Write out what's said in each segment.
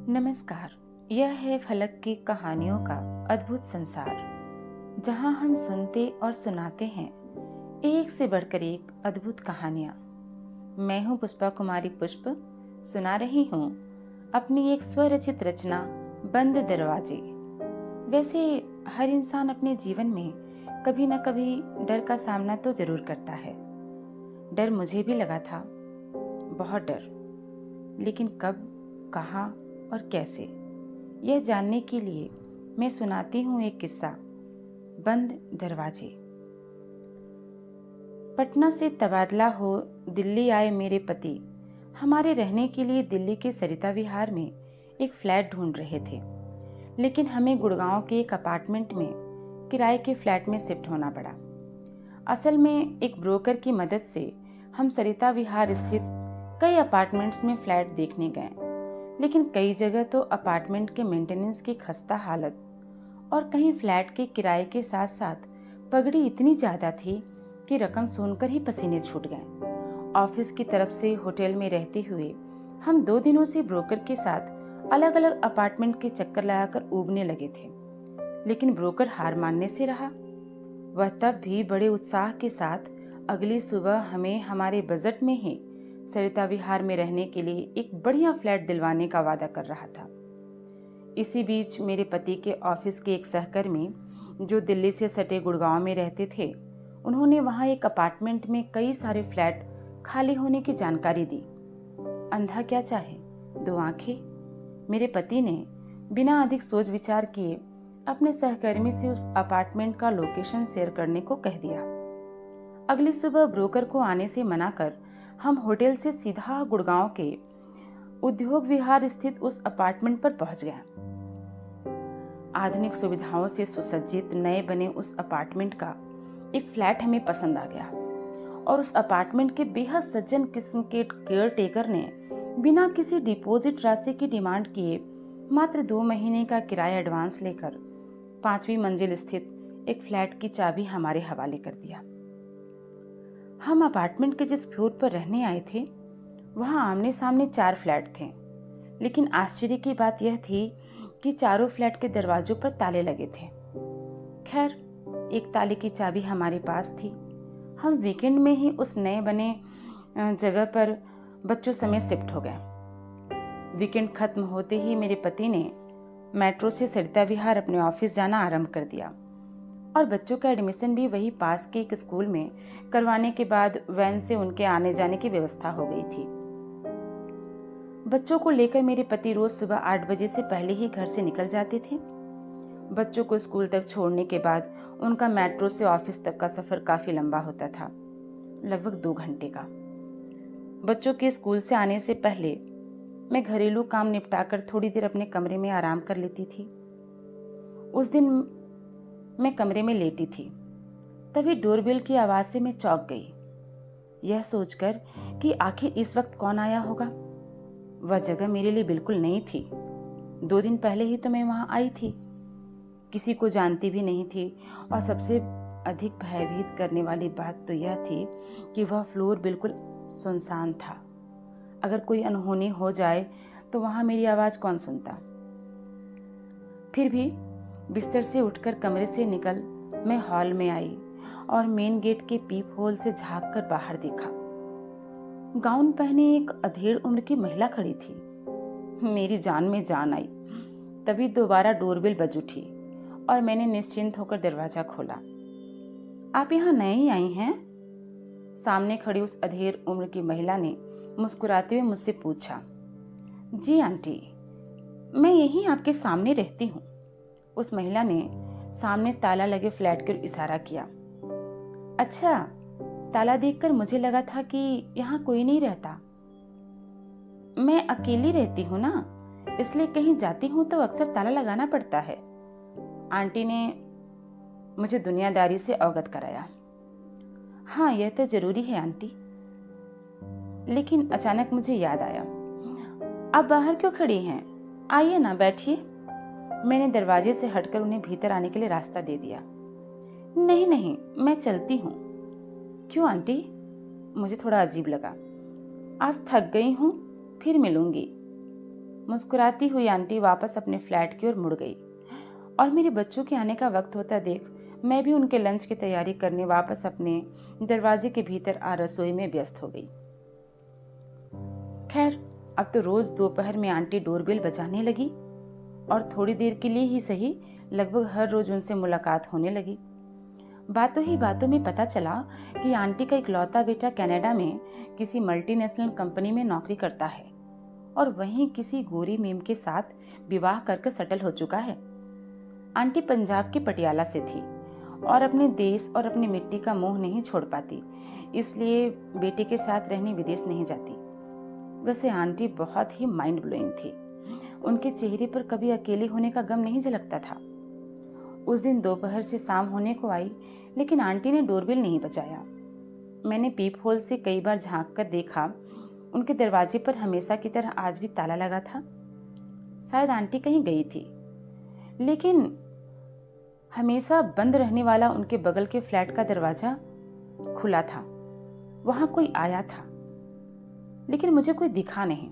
नमस्कार। यह है फलक की कहानियों का अद्भुत संसार, जहां हम सुनते और सुनाते हैं एक से बढ़कर एक अद्भुत कहानियां। मैं हूं पुष्पा कुमारी पुष्प, सुना रही हूं अपनी एक स्वरचित रचना बंद दरवाजे। वैसे हर इंसान अपने जीवन में कभी न कभी डर का सामना तो जरूर करता है। डर मुझे भी लगा था, बहुत डर, लेकिन कब, कहाँ और कैसे, यह जानने के लिए मैं सुनाती हूँ एक किस्सा, बंद दरवाजे। पटना से तबादला हो दिल्ली आए मेरे पति हमारे रहने के लिए दिल्ली के सरिता विहार में एक फ्लैट ढूंढ रहे थे, लेकिन हमें गुड़गांव के एक अपार्टमेंट में किराए के फ्लैट में शिफ्ट होना पड़ा। असल में एक ब्रोकर की मदद से हम सरिता विहार स्थित कई अपार्टमेंट्स में फ्लैट देखने गए, लेकिन कई जगह तो अपार्टमेंट के मेंटेनेंस की खस्ता हालत और कहीं फ्लैट के किराए के साथ साथ पगड़ी इतनी ज्यादा थी कि रकम सुनकर ही पसीने छूट गए। ऑफिस की तरफ से होटल में रहते हुए हम 2 दिनों से ब्रोकर के साथ अलग अलग अपार्टमेंट के चक्कर लगाकर ऊबने लगे थे, लेकिन ब्रोकर हार मानने से रहा। वह तब भी बड़े उत्साह के साथ अगली सुबह हमें हमारे बजट में ही सरिता विहार में रहने के लिए एक बढ़िया फ्लैट दिलवाने का वादा कर रहा था। इसी बीच मेरे पति के ऑफिस के एक सहकर्मी जो दिल्ली से सटे गुड़गांव में रहते थे, उन्होंने वहां एक अपार्टमेंट में कई सारे फ्लैट खाली होने की जानकारी दी। अंधा क्या चाहे, 2 आंखें। मेरे पति ने बिना अधिक सोच विचार किए अपने सहकर्मी से उस अपार्टमेंट का लोकेशन शेयर करने को कह दिया। अगली सुबह ब्रोकर को आने से मना कर हम होटल से सीधा गुड़गांव के उद्योग विहार स्थित उस अपार्टमेंट पर पहुंच गए। आधुनिक सुविधाओं से सुसज्जित नए बने उस अपार्टमेंट का एक फ्लैट हमें पसंद आ गया और उस अपार्टमेंट के बेहद सज्जन किस्म के केयर टेकर ने बिना किसी डिपॉजिट राशि की डिमांड किए मात्र 2 महीने का किराया एडवांस लेकर 5वीं मंजिल स्थित एक फ्लैट की चाबी हमारे हवाले कर दिया। हम अपार्टमेंट के जिस फ्लोर पर रहने आए थे, वहां आमने सामने 4 फ्लैट थे, लेकिन आश्चर्य की बात यह थी कि चारों फ्लैट के दरवाजों पर ताले लगे थे। खैर, एक ताले की चाबी हमारे पास थी। हम वीकेंड में ही उस नए बने जगह पर बच्चों समेत शिफ्ट हो गए। वीकेंड खत्म होते ही मेरे पति ने मेट्रो से सरिता विहार अपने ऑफिस जाना आरंभ कर दिया और बच्चों का एडमिशन भी वही पास के एक स्कूल में करवाने के बाद वैन से उनके आने जाने की व्यवस्था हो गई थी। बच्चों को लेकर मेरे पति रोज सुबह 8 बजे से पहले ही घर से निकल जाते थे। बच्चों को स्कूल तक छोड़ने के बाद उनका मेट्रो से ऑफिस तक का सफर काफी लंबा होता था, लगभग 2 घंटे का। बच्चों के स्कूल से आने से पहले मैं घरेलू काम निपटाकर थोड़ी देर अपने कमरे में आराम कर लेती थी। उस दिन मैं कमरे में लेटी थी, तभी डोरबेल की आवाज से मैं चौंक गई, यह सोचकर कि आखिर इस वक्त कौन आया होगा। वह जगह मेरे लिए बिल्कुल नई थी। 2 दिन पहले ही तो मैं वहां आई थी, किसी को जानती भी नहीं थी और सबसे अधिक भयभीत करने वाली बात तो यह थी कि वह फ्लोर बिल्कुल सुनसान था। अगर कोई अनहोनी हो जाए तो वहां मेरी आवाज कौन सुनता। फिर भी बिस्तर से उठकर कमरे से निकल मैं हॉल में आई और मेन गेट के पीप होल से झांक कर बाहर देखा। गाउन पहने एक अधेड़ उम्र की महिला खड़ी थी। मेरी जान में जान आई। तभी दोबारा डोरबेल बज उठी और मैंने निश्चिंत होकर दरवाजा खोला। आप यहाँ नए ही आई हैं? सामने खड़ी उस अधेड़ उम्र की महिला ने मुस्कुराते हुए मुझसे पूछा। जी आंटी, मैं यहीं आपके सामने रहती हूँ। उस महिला ने सामने ताला लगे फ्लैट की ओर इशारा किया। अच्छा, ताला देखकर मुझे लगा था कि यहाँ कोई नहीं रहता। मैं अकेली रहती हूँ ना, इसलिए कहीं जाती हूँ तो अक्सर ताला लगाना पड़ता है, आंटी ने मुझे दुनियादारी से अवगत कराया। हाँ, यह तो जरूरी है आंटी। लेकिन अचानक मुझे याद आया, आप बाहर क्यों खड़ी हैं? आइए ना, बैठिए। मैंने दरवाजे से हटकर उन्हें भीतर आने के लिए रास्ता दे दिया। नहीं नहीं, मैं चलती हूँ। क्यों आंटी? मुझे थोड़ा अजीब लगा। आज थक गई हूँ, फिर मिलूंगी। मुस्कुराती हुई आंटी वापस अपने फ्लैट की ओर मुड़ गई और मेरे बच्चों के आने का वक्त होता देख मैं भी उनके लंच की तैयारी करने वापस अपने दरवाजे के भीतर आ रसोई में व्यस्त हो गई। खैर, अब तो रोज दोपहर में आंटी डोरबेल बजाने लगी और थोड़ी देर के लिए ही सही, लगभग हर रोज उनसे मुलाकात होने लगी। बातों ही बातों में पता चला कि आंटी का इकलौता बेटा कनाडा में किसी मल्टीनेशनल कंपनी में नौकरी करता है और वहीं किसी गोरी मेम के साथ विवाह करके सेटल हो चुका है। आंटी पंजाब की पटियाला से थी और अपने देश और अपनी मिट्टी का मोह नहीं छोड़ पाती, इसलिए बेटे के साथ रहने विदेश नहीं जाती। वैसे आंटी बहुत ही माइंड ब्लोइंग थी। उनके चेहरे पर कभी अकेले होने का गम नहीं झलकता था। उस दिन दोपहर से शाम होने को आई, लेकिन आंटी ने डोरबेल नहीं बजाया। मैंने पीप होल से कई बार झांक कर देखा, उनके दरवाजे पर हमेशा की तरह आज भी ताला लगा था। शायद आंटी कहीं गई थी, लेकिन हमेशा बंद रहने वाला उनके बगल के फ्लैट का दरवाजा खुला था। वहां कोई आया था, लेकिन मुझे कोई दिखा नहीं।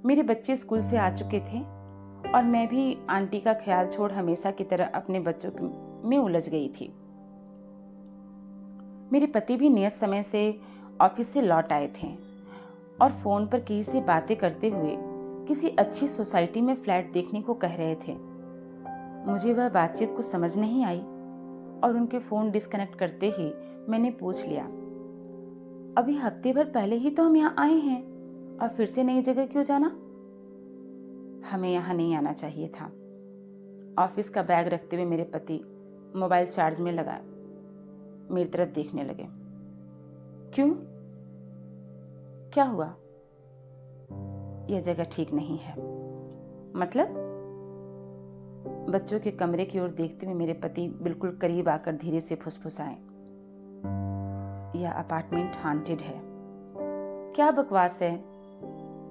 मेरे बच्चे स्कूल से आ चुके थे और मैं भी आंटी का ख्याल छोड़ हमेशा की तरह अपने बच्चों में उलझ गई थी। मेरे पति भी नियत समय से ऑफिस से लौट आए थे और फोन पर किसी से बातें करते हुए किसी अच्छी सोसाइटी में फ्लैट देखने को कह रहे थे। मुझे वह बातचीत कुछ समझ नहीं आई और उनके फोन डिस्कनेक्ट करते ही मैंने पूछ लिया, अभी हफ्ते भर पहले ही तो हम यहाँ आए हैं और फिर से नई जगह क्यों जाना? हमें यहाँ नहीं आना चाहिए था। ऑफिस का बैग रखते हुए मेरे पति मोबाइल चार्ज में लगा मेरी तरफ देखने लगे। क्यों? क्या हुआ? यह जगह ठीक नहीं है। मतलब? बच्चों के कमरे की ओर देखते हुए मेरे पति बिल्कुल करीब आकर धीरे से फुसफुसाए, यह अपार्टमेंट हांटेड है। क्या बकवास है?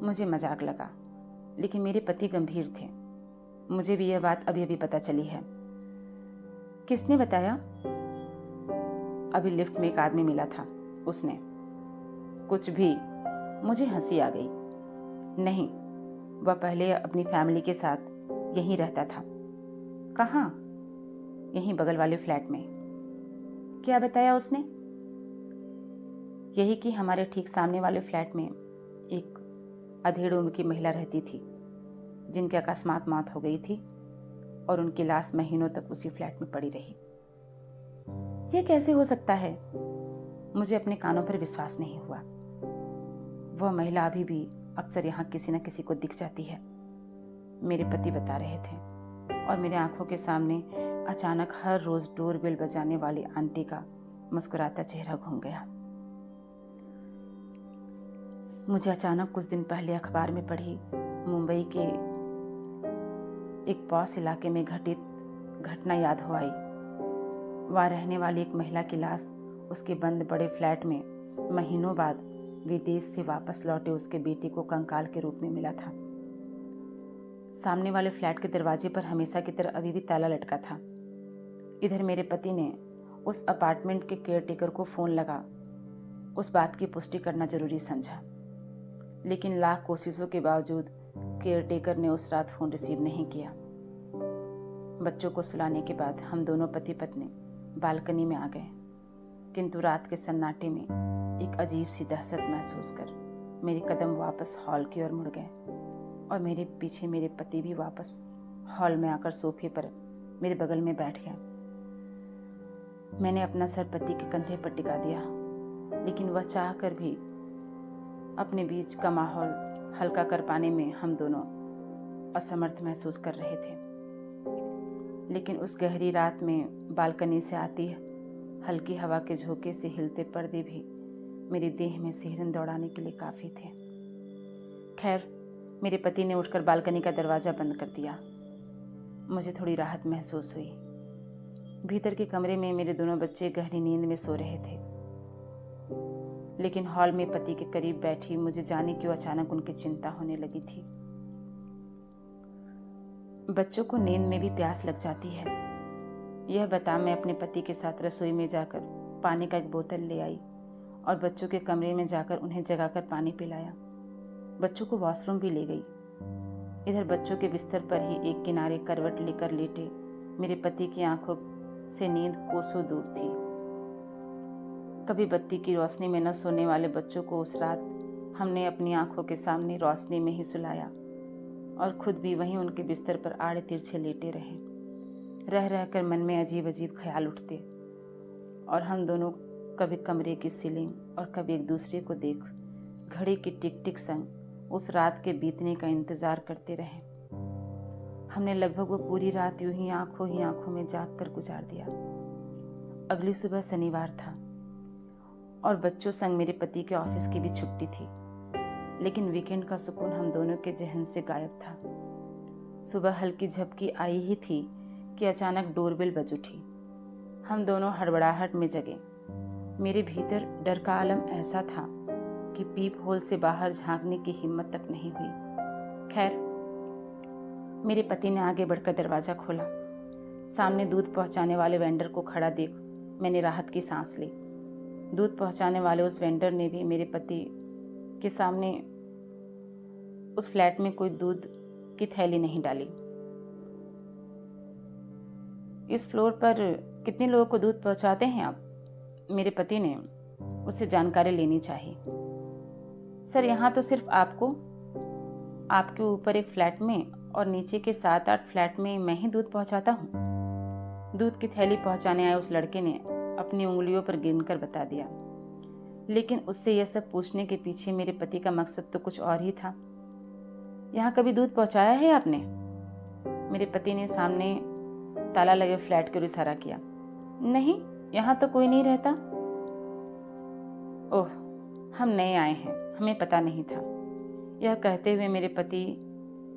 मुझे मजाक लगा, लेकिन मेरे पति गंभीर थे। मुझे भी यह बात अभी अभी पता चली है। किसने बताया? अभी लिफ्ट में एक आदमी मिला था, उसने। कुछ भी? मुझे हंसी आ गई। नहीं, वह पहले अपनी फैमिली के साथ यहीं रहता था। कहाँ? यहीं बगल वाले फ्लैट में। क्या बताया उसने? यही कि हमारे ठीक सामने वाले फ्लैट में एक अधेड़ उम्र की महिला रहती थी, जिनकी अकस्मात मौत हो गई थी और उनकी लाश महीनों तक उसी फ्लैट में पड़ी रही। यह कैसे हो सकता है? मुझे अपने कानों पर विश्वास नहीं हुआ। वह महिला अभी भी अक्सर यहाँ किसी न किसी को दिख जाती है, मेरे पति बता रहे थे, और मेरे आंखों के सामने अचानक हर रोज डोरबेल बजाने वाली आंटी का मुस्कुराता चेहरा घूम गया। मुझे अचानक कुछ दिन पहले अखबार में पढ़ी मुंबई के एक पॉश इलाके में घटित घटना याद हो आई। वहाँ रहने वाली एक महिला की लाश उसके बंद बड़े फ्लैट में महीनों बाद विदेश से वापस लौटे उसके बेटे को कंकाल के रूप में मिला था। सामने वाले फ्लैट के दरवाजे पर हमेशा की तरह अभी भी ताला लटका था। इधर मेरे पति ने उस अपार्टमेंट के केयरटेकर को फोन लगा उस बात की पुष्टि करना जरूरी समझा, लेकिन लाख कोशिशों के बावजूद केयरटेकर ने उस रात फोन रिसीव नहीं किया। बच्चों को सुलाने के बाद हम दोनों पति पत्नी बालकनी में आ गए, किंतु रात के सन्नाटे में एक अजीब सी दहशत महसूस कर मेरे कदम वापस हॉल की ओर मुड़ गए और मेरे पीछे मेरे पति भी वापस हॉल में आकर सोफे पर मेरे बगल में बैठ गया। मैंने अपना सर पति के कंधे पर टिका दिया, लेकिन वह चाह कर भी अपने बीच का माहौल हल्का कर पाने में हम दोनों असमर्थ महसूस कर रहे थे। लेकिन उस गहरी रात में बालकनी से आती हल्की हवा के झोंके से हिलते पर्दे भी मेरी देह में सिहरन दौड़ाने के लिए काफी थे। खैर, मेरे पति ने उठकर बालकनी का दरवाजा बंद कर दिया। मुझे थोड़ी राहत महसूस हुई। भीतर के कमरे में मेरे दोनों बच्चे गहरी नींद में सो रहे थे, लेकिन हॉल में पति के करीब बैठी मुझे जाने क्यों अचानक उनकी चिंता होने लगी थी। बच्चों को नींद में भी प्यास लग जाती है, यह बता मैं अपने पति के साथ रसोई में जाकर पानी का एक बोतल ले आई और बच्चों के कमरे में जाकर उन्हें जगाकर पानी पिलाया। बच्चों को वॉशरूम भी ले गई। इधर बच्चों के बिस्तर पर ही एक किनारे करवट लेकर लेटे मेरे पति की आंखों से नींद कोसों दूर थी। कभी बत्ती की रोशनी में न सोने वाले बच्चों को उस रात हमने अपनी आंखों के सामने रोशनी में ही सुलाया और खुद भी वहीं उनके बिस्तर पर आड़े तिरछे लेटे रहे। रह रहकर मन में अजीब अजीब ख्याल उठते और हम दोनों कभी कमरे की सीलिंग और कभी एक दूसरे को देख घड़ी की टिक टिक संग उस रात के बीतने का इंतजार करते रहे। हमने लगभग वो पूरी रात यूं ही आंखों में जाग कर गुजार दिया। अगली सुबह शनिवार था और बच्चों संग मेरे पति के ऑफिस की भी छुट्टी थी, लेकिन वीकेंड का सुकून हम दोनों के जहन से गायब था। सुबह हल्की झपकी आई ही थी कि अचानक डोरबेल बज उठी। हम दोनों हड़बड़ाहट में जगे। मेरे भीतर डर का आलम ऐसा था कि पीप होल से बाहर झांकने की हिम्मत तक नहीं हुई। खैर, मेरे पति ने आगे बढ़कर दरवाजा खोला। सामने दूध पहुंचाने वाले वेंडर को खड़ा देख मैंने राहत की सांस ली। दूध पहुंचाने वाले उस वेंडर ने भी मेरे पति के सामने उस फ्लैट में कोई दूध की थैली नहीं डाली। इस फ्लोर पर कितने लोगों को दूध पहुंचाते हैं आप? मेरे पति ने उससे जानकारी लेनी चाहिए। सर, यहाँ तो सिर्फ आपके ऊपर एक फ्लैट में और नीचे के 7-8 फ्लैट में मैं ही दूध पहुंचाता हूँ। दूध की थैली पहुंचाने आए उस लड़के ने अपनी उंगलियों पर गिनकर बता दिया। लेकिन उससे यह सब पूछने के पीछे मेरे पति का मकसद तो कुछ और ही था। यहाँ कभी दूध पहुंचाया है आपने? मेरे पति ने सामने ताला लगे फ्लैट की ओर इशारा किया। नहीं, यहाँ तो कोई नहीं रहता। ओह, हम नए आए हैं, हमें पता नहीं था। यह कहते हुए मेरे पति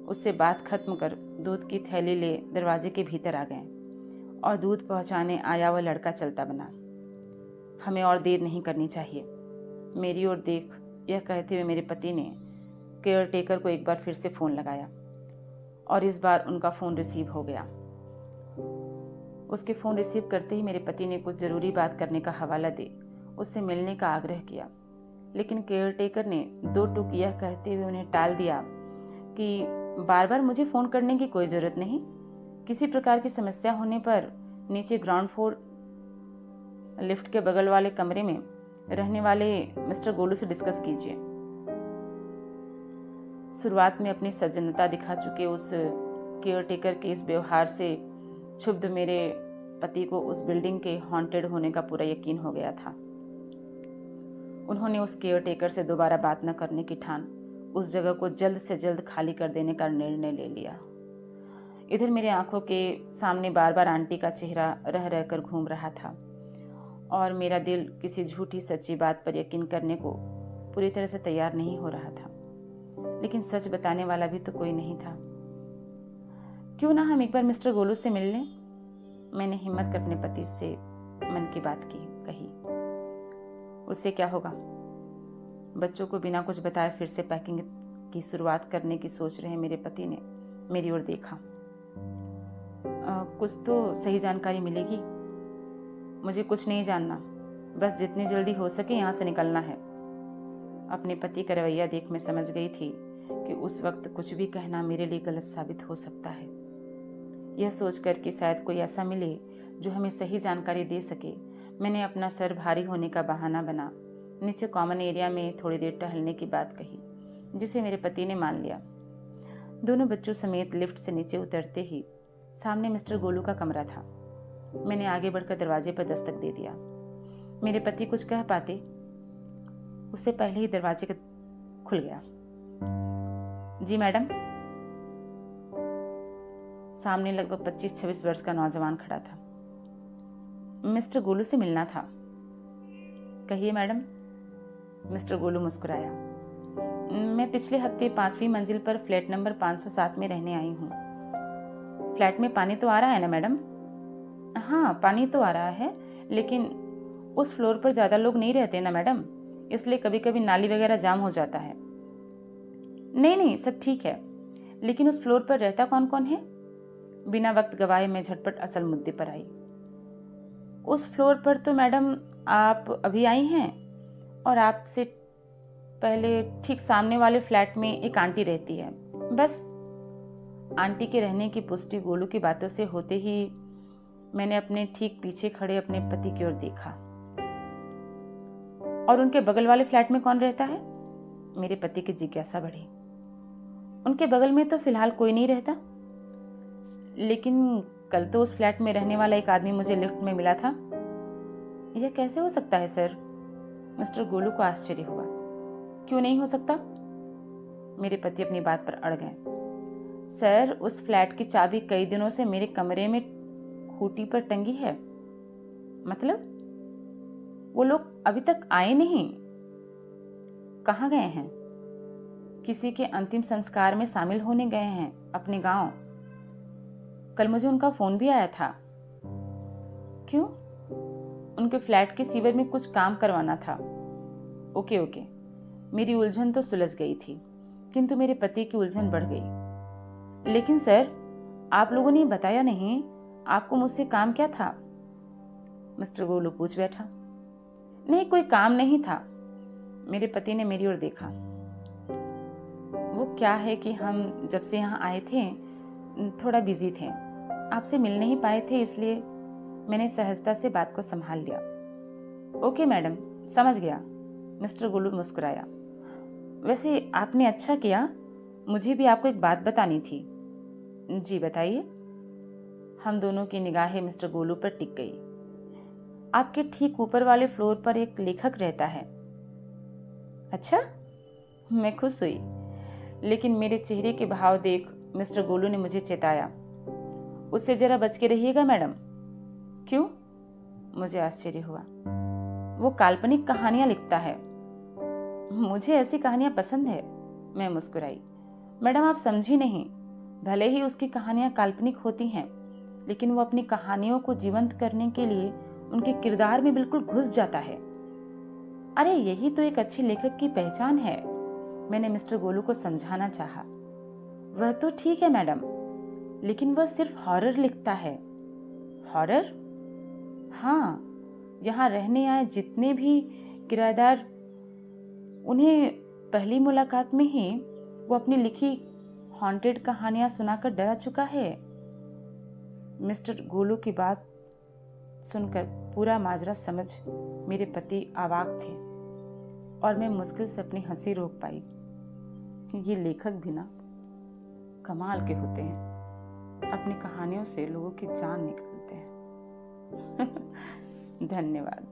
उससे बात खत्म कर दूध की थैली ले दरवाजे के भीतर आ गए और दूध पहुंचाने आया वह लड़का चलता बना। हमें और देर नहीं करनी चाहिए, मेरी ओर देख यह कहते हुए मेरे पति ने केयर टेकर को एक बार फिर से फ़ोन लगाया और इस बार उनका फ़ोन रिसीव हो गया। उसके फ़ोन रिसीव करते ही मेरे पति ने कुछ ज़रूरी बात करने का हवाला दे उससे मिलने का आग्रह किया, लेकिन केयर टेकर ने 2 टूक यह कहते हुए उन्हें टाल दिया कि बार बार मुझे फ़ोन करने की कोई ज़रूरत नहीं। किसी प्रकार की समस्या होने पर नीचे ग्राउंड फ्लोर लिफ्ट के बगल वाले कमरे में रहने वाले मिस्टर गोलू से डिस्कस कीजिए। शुरुआत में अपनी सज्जनता दिखा चुके उस केयर टेकर के इस व्यवहार से क्षुब्ध मेरे पति को उस बिल्डिंग के हॉन्टेड होने का पूरा यकीन हो गया था। उन्होंने उस केयर टेकर से दोबारा बात न करने की ठान उस जगह को जल्द से जल्द खाली कर देने का निर्णय ले लिया। इधर मेरे आंखों के सामने बार बार आंटी का चेहरा रह रहकर घूम रहा था और मेरा दिल किसी झूठी सच्ची बात पर यकीन करने को पूरी तरह से तैयार नहीं हो रहा था, लेकिन सच बताने वाला भी तो कोई नहीं था। क्यों ना हम एक बार मिस्टर गोलू से मिल लें? मैंने हिम्मत कर अपने पति से मन की बात कही। उससे क्या होगा? बच्चों को बिना कुछ बताए फिर से पैकिंग की शुरुआत करने की सोच रहे मेरे पति ने मेरी ओर देखा। कुछ तो सही जानकारी मिलेगी। मुझे कुछ नहीं जानना, बस जितनी जल्दी हो सके यहाँ से निकलना है। अपने पति का रवैया देख मैं समझ गई थी कि उस वक्त कुछ भी कहना मेरे लिए गलत साबित हो सकता है। यह सोचकर कि शायद कोई ऐसा मिले जो हमें सही जानकारी दे सके, मैंने अपना सर भारी होने का बहाना बना नीचे कॉमन एरिया में थोड़ी देर टहलने की बात कही, जिसे मेरे पति ने मान लिया। दोनों बच्चों समेत लिफ्ट से नीचे उतरते ही सामने मिस्टर गोलू का कमरा था। मैंने आगे बढ़कर दरवाजे पर दस्तक दे दिया। मेरे पति कुछ कह पाते उससे पहले ही दरवाजे खुल गया। जी मैडम। सामने लगभग 25-26 वर्ष का नौजवान खड़ा था। मिस्टर गोलू से मिलना था। कहिए मैडम। मिस्टर गोलू मुस्कुराया। मैं पिछले हफ्ते 5वीं मंजिल पर फ्लैट नंबर 507 में रहने आई हूँ। फ्लैट में पानी तो आ रहा है ना मैडम? हाँ, पानी तो आ रहा है, लेकिन उस फ्लोर पर ज़्यादा लोग नहीं रहते ना मैडम, इसलिए कभी कभी नाली वगैरह जाम हो जाता है। नहीं, सब ठीक है, लेकिन उस फ्लोर पर रहता कौन कौन है? बिना वक्त गवाए मैं झटपट असल मुद्दे पर आई। उस फ्लोर पर तो मैडम आप अभी आई हैं और आपसे पहले ठीक सामने वाले फ्लैट में एक आंटी रहती है। बस आंटी के रहने की पुष्टि गोलू की बातों से होते ही मैंने अपने ठीक पीछे खड़े अपने पति की ओर देखा। और उनके बगल वाले फ्लैट में कौन रहता है? मेरे पति की जिज्ञासा बढ़ी। उनके बगल में तो फिलहाल कोई नहीं रहता, लेकिन कल तो उस फ्लैट में रहने वाला एक आदमी मुझे लिफ्ट में मिला था। यह कैसे हो सकता है सर? मिस्टर गोलू को आश्चर्य हुआ। क्यों नहीं हो सकता? मेरे पति अपनी बात पर अड़ गए। सर, उस फ्लैट की चाबी कई दिनों से मेरे कमरे में खूंटी पर टंगी है। मतलब वो लोग अभी तक आए नहीं? कहाँ गए हैं? किसी के अंतिम संस्कार में शामिल होने गए हैं अपने गांव। कल मुझे उनका फोन भी आया था। क्यों? उनके फ्लैट के सीवर में कुछ काम करवाना था। ओके। मेरी उलझन तो सुलझ गई थी, किंतु मेरे पति की उलझन बढ़ गई। लेकिन सर, आप लोगों ने बताया नहीं, आपको मुझसे काम क्या था? मिस्टर गोलू पूछ बैठा। नहीं, कोई काम नहीं था। मेरे पति ने मेरी ओर देखा। वो क्या है कि हम जब से यहाँ आए थे थोड़ा बिजी थे, आपसे मिल नहीं पाए थे, इसलिए मैंने सहजता से बात को संभाल लिया। ओके मैडम, समझ गया। मिस्टर गोलू मुस्कुराया। वैसे आपने अच्छा किया, मुझे भी आपको एक बात बतानी थी। जी बताइए। हम दोनों की निगाहें मिस्टर गोलू पर टिक गई। आपके ठीक ऊपर वाले फ्लोर पर एक लेखक रहता है। अच्छा? मैं खुश हुई, लेकिन मेरे चेहरे के भाव देख मिस्टर गोलू ने मुझे चेताया। उससे जरा बच के रहिएगा मैडम। क्यों? मुझे आश्चर्य हुआ। वो काल्पनिक कहानियां लिखता है। मुझे ऐसी कहानियां पसंद है। मैं मुस्कुराई। मैडम, आप समझी नहीं। भले ही उसकी कहानियां काल्पनिक होती हैं, लेकिन वो अपनी कहानियों को जीवंत करने के लिए उनके किरदार में बिल्कुल घुस जाता है। अरे यही तो एक अच्छी लेखक की पहचान है। मैंने मिस्टर गोलू को समझाना चाहा। वह तो ठीक है मैडम, लेकिन वह सिर्फ हॉरर लिखता है। हॉरर? हाँ, यहाँ रहने आए जितने भी किराएदार, उन्हें पहली मुलाकात में ही वो अपनी लिखी हॉन्टेड कहानियां सुनाकर डरा चुका है। मिस्टर गोलू की बात सुनकर पूरा माजरा समझ मेरे पति अवाक थे और मैं मुश्किल से अपनी हंसी रोक पाई। ये लेखक भी ना कमाल के होते हैं, अपनी कहानियों से लोगों की जान निकालते हैं। धन्यवाद।